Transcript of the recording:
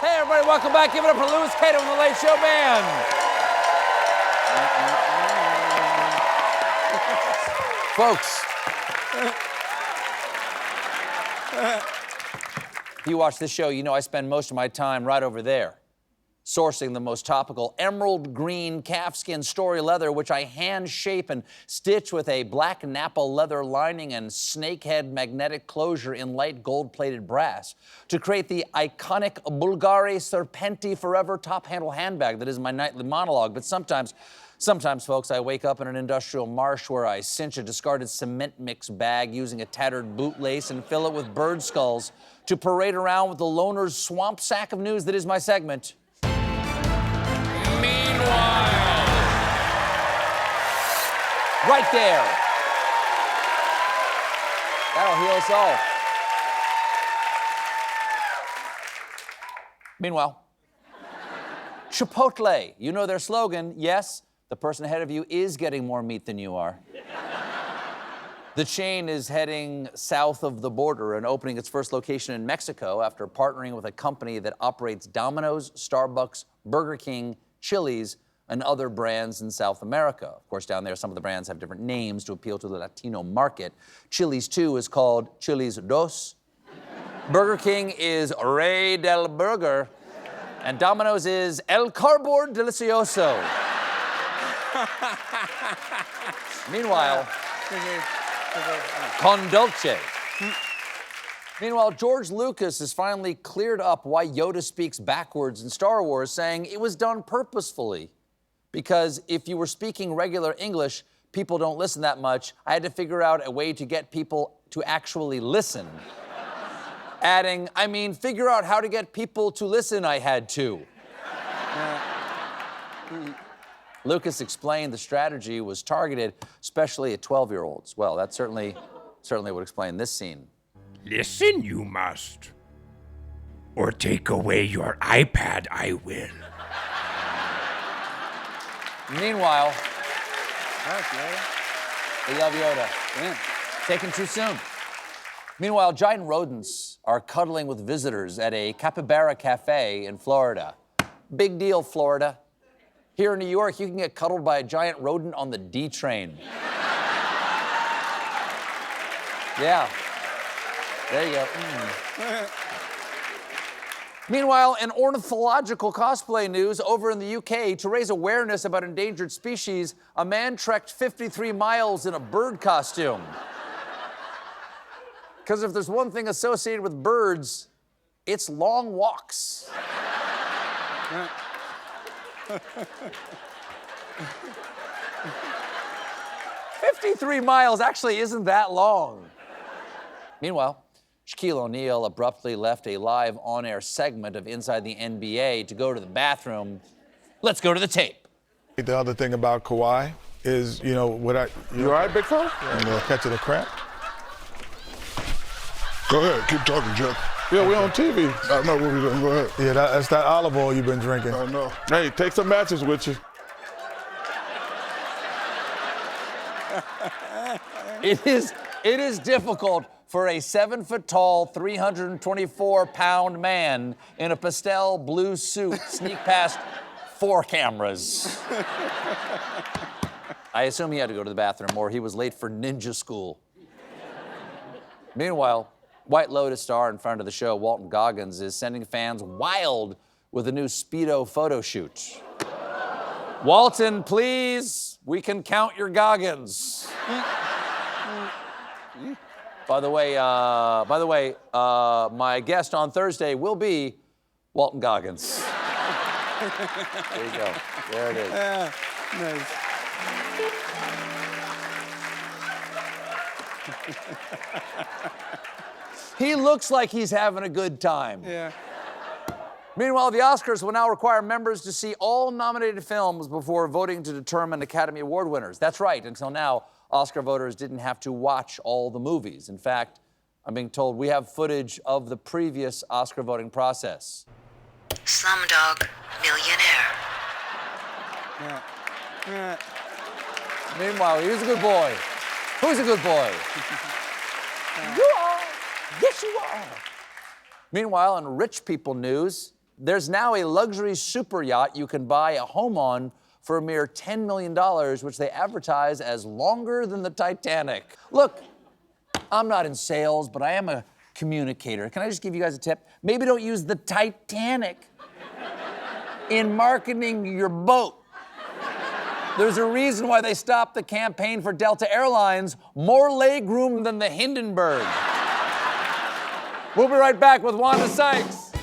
Hey, everybody, welcome back. Give it up for Louis Cato and the Late Show Band. Folks, if you watch this show, you know I spend most of my time right over there, sourcing the most topical emerald green calfskin story leather, which I hand shape and stitch with a black Napa leather lining and snakehead magnetic closure in light gold-plated brass to create the iconic Bulgari Serpenti Forever top handle handbag that is my nightly monologue. But sometimes, folks, I wake up in an industrial marsh where I cinch a discarded cement mix bag using a tattered bootlace and fill it with bird skulls to parade around with the loner's swamp sack of news that is my segment. Meanwhile, right there. That'll heal us all. Meanwhile, Chipotle, you know their slogan, yes, the person ahead of you is getting more meat than you are. The chain is heading south of the border and opening its first location in Mexico after partnering with a company that operates Domino's, Starbucks, Burger King, Chili's, and other brands in South America. Of course, down there, some of the brands have different names to appeal to the Latino market. Chili's 2 is called Chili's Dos. Burger King is Rey del Burger. And Domino's is El Carbord Delicioso. Meanwhile, con dulce. Meanwhile, George Lucas has finally cleared up why Yoda speaks backwards in Star Wars, saying it was done purposefully. Because if you were speaking regular English, people don't listen that much. I had to figure out a way to get people to actually listen. Adding, I mean, figure out how to get people to listen, I had to. Lucas explained the strategy was targeted especially at 12-year-olds. Well, that certainly would explain this scene. Listen, you must. Or take away your iPad, I will. Meanwhile, we love Yoda. Yeah. Taken too soon. Meanwhile, giant rodents are cuddling with visitors at a Capybara cafe in Florida. Big deal, Florida. Here in New York, you can get cuddled by a giant rodent on the D train. Yeah. There you go. Meanwhile, in ornithological cosplay news, over in the UK, to raise awareness about endangered species, a man trekked 53 miles in a bird costume. Because if there's one thing associated with birds, it's long walks. 53 miles actually isn't that long. Meanwhile, Shaquille O'Neal abruptly left a live on-air segment of Inside the NBA to go to the bathroom. Let's go to the tape. The other thing about Kawhi is, you all right, big fella? Catching a crap. Go ahead, keep talking, Jeff. Yeah, we're on TV. I know what we're doing, go ahead. Yeah, that's that olive oil you've been drinking. I know. Hey, take some matches with you. It is difficult for a 7-foot-tall, 324-pound man in a pastel blue suit sneak past 4 cameras. I assume he had to go to the bathroom or he was late for ninja school. Meanwhile, White Lotus star and friend of the show, Walton Goggins, is sending fans wild with a new Speedo photo shoot. Walton, please, we can count your Goggins. By the way, my guest on Thursday will be Walton Goggins. There you go. There it is. Nice. He looks like he's having a good time. Yeah. Meanwhile, the Oscars will now require members to see all nominated films before voting to determine Academy Award winners. That's right. Until now, Oscar voters didn't have to watch all the movies. In fact, I'm being told we have footage of the previous Oscar voting process. Slumdog Millionaire. Yeah. Meanwhile, he's a good boy. Who's a good boy? You are. Yes, you are. Meanwhile, in rich people news, There's now a luxury super yacht you can buy a home on for a mere $10 million, which they advertise as longer than the Titanic. Look, I'm not in sales, but I am a communicator. Can I just give you guys a tip? Maybe don't use the Titanic in marketing your boat. There's a reason why they stopped the campaign for Delta Airlines. More legroom than the Hindenburg. We'll be right back with Wanda Sykes.